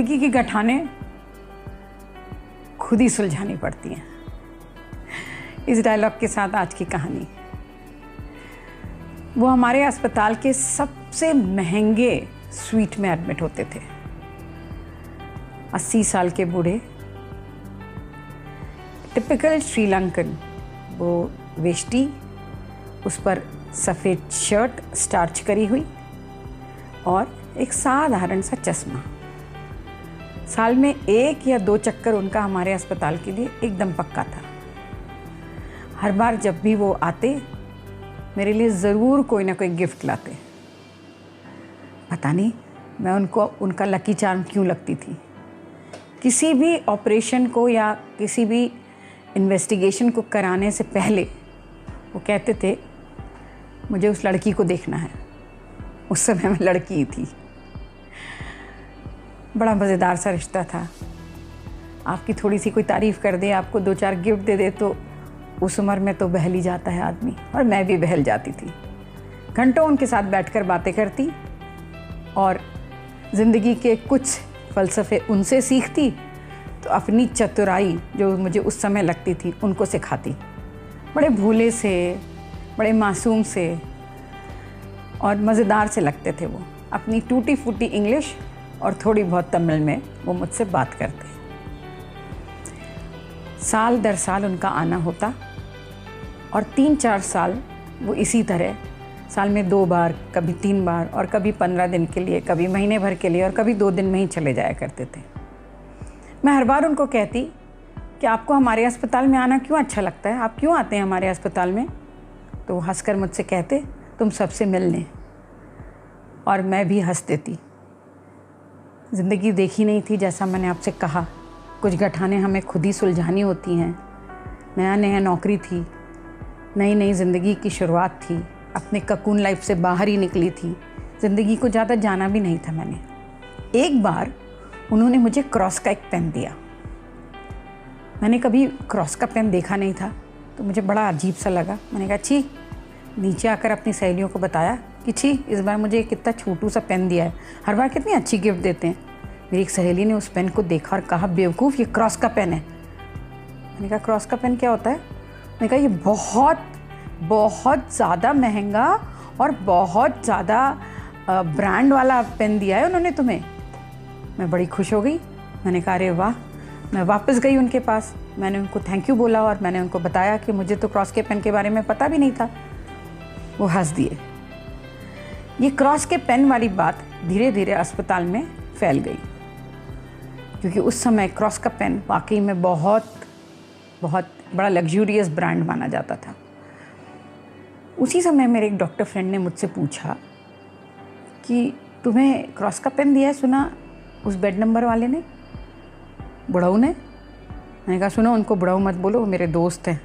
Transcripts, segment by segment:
जिंदगी की गठानें खुद ही सुलझानी पड़ती हैं। इस डायलॉग के साथ आज की कहानी। वो हमारे अस्पताल के सबसे महंगे स्वीट में एडमिट होते थे। 80 साल के बूढ़े, टिपिकल श्रीलंकन, वो वेष्टी, उस पर सफ़ेद शर्ट स्टार्च करी हुई और एक साधारण सा चश्मा। साल में 1 या 2 चक्कर उनका हमारे अस्पताल के लिए एकदम पक्का था। हर बार जब भी वो आते मेरे लिए ज़रूर कोई ना कोई गिफ्ट लाते। पता नहीं मैं उनको उनका लकी चार्म क्यों लगती थी। किसी भी ऑपरेशन को या किसी भी इन्वेस्टिगेशन को कराने से पहले वो कहते थे मुझे उस लड़की को देखना है। उस समय मैं लड़की ही थी। बड़ा मज़ेदार सा रिश्ता था। आपकी थोड़ी सी कोई तारीफ़ कर दे, आपको 2-4 गिफ्ट दे दे तो उस उम्र में तो बहल ही जाता है आदमी, और मैं भी बहल जाती थी। घंटों उनके साथ बैठकर बातें करती और ज़िंदगी के कुछ फ़लसफ़े उनसे सीखती, तो अपनी चतुराई जो मुझे उस समय लगती थी उनको सिखाती। बड़े भोले से, बड़े मासूम से और मज़ेदार से लगते थे वो। अपनी टूटी फूटी इंग्लिश और थोड़ी बहुत तमिल में वो मुझसे बात करते। साल दर साल उनका आना होता और 3-4 साल वो इसी तरह साल में 2 बार, कभी 3 बार और कभी 15 दिन के लिए, कभी महीने भर के लिए और कभी 2 दिन में ही चले जाया करते थे। मैं हर बार उनको कहती कि आपको हमारे अस्पताल में आना क्यों अच्छा लगता है, आप क्यों आते हैं हमारे अस्पताल में? तो वो हंसकर मुझसे कहते तुम सबसे मिलने, और मैं भी हंस देती। ज़िंदगी देखी नहीं थी, जैसा मैंने आपसे कहा। कुछ गठानें हमें खुद ही सुलझानी होती हैं। नया नया नौकरी थी, नई नई ज़िंदगी की शुरुआत थी, अपने ककून लाइफ से बाहर ही निकली थी। ज़िंदगी को ज़्यादा जाना भी नहीं था मैंने। एक बार उन्होंने मुझे क्रॉस का एक पेन दिया। मैंने कभी क्रॉस का पेन देखा नहीं था, तो मुझे बड़ा अजीब सा लगा। मैंने कहा छी। नीचे आकर अपनी सहेलियों को बताया कि छी, इस बार मुझे कितना छोटू सा पेन दिया है, हर बार कितनी अच्छी गिफ्ट देते हैं। मेरी एक सहेली ने उस पेन को देखा और कहा बेवकूफ़, ये क्रॉस का पेन है। मैंने कहा क्रॉस का पेन क्या होता है? मैंने कहा ये बहुत बहुत ज़्यादा महंगा और बहुत ज़्यादा ब्रांड वाला पेन दिया है उन्होंने तुम्हें। मैं बड़ी खुश हो गई। मैंने कहा अरे वाह। मैं वापस गई उनके पास, मैंने उनको थैंक यू बोला और मैंने उनको बताया कि मुझे तो क्रॉस के पेन के बारे में पता भी नहीं था। वो हंस दिए। ये क्रॉस के पेन वाली बात धीरे धीरे अस्पताल में फैल गई, क्योंकि उस समय क्रॉस का पेन वाकई में बहुत बहुत बड़ा लग्जूरियस ब्रांड माना जाता था। उसी समय मेरे एक डॉक्टर फ्रेंड ने मुझसे पूछा कि तुम्हें क्रॉस का पेन दिया है, सुना उस बेड नंबर वाले ने, बुढ़ऊ ने? मैंने कहा सुनो, उनको बुढ़ऊ मत बोलो, वो मेरे दोस्त हैं।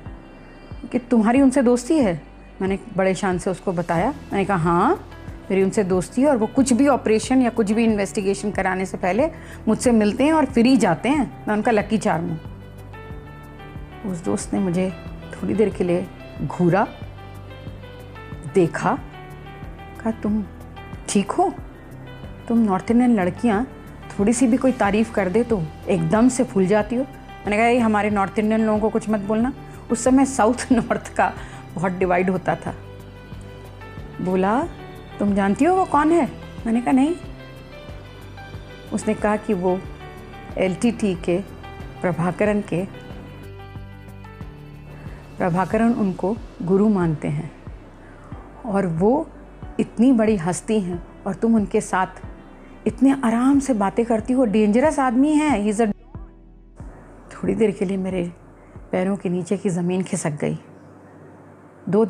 कि तुम्हारी उनसे दोस्ती है? मैंने बड़े शान से उसको बताया। मैंने कहा हाँ, मेरी उनसे दोस्ती है और वो कुछ भी ऑपरेशन या कुछ भी इन्वेस्टिगेशन कराने से पहले मुझसे मिलते हैं और फिर ही जाते हैं। मैं उनका लकी चार्म हूँ। उस दोस्त ने मुझे थोड़ी देर के लिए घूरा, देखा, कहा तुम ठीक हो? तुम नॉर्थ इंडियन लड़कियाँ थोड़ी सी भी कोई तारीफ़ कर दे तो एकदम से फूल जाती हो। मैंने कहा ये हमारे नॉर्थ इंडियन लोगों को कुछ मत बोलना। उस समय साउथ नॉर्थ का बहुत डिवाइड होता था। बोला तुम जानती हो वो कौन है? मैंने कहा नहीं। उसने कहा कि वो LTT के प्रभाकरण उनको गुरु मानते हैं और वो इतनी बड़ी हस्ती हैं और तुम उनके साथ इतने आराम से बातें करती हो। डेंजरस आदमी है, ही इज़ अ। थोड़ी देर के लिए मेरे पैरों के नीचे की ज़मीन खिसक गई। 2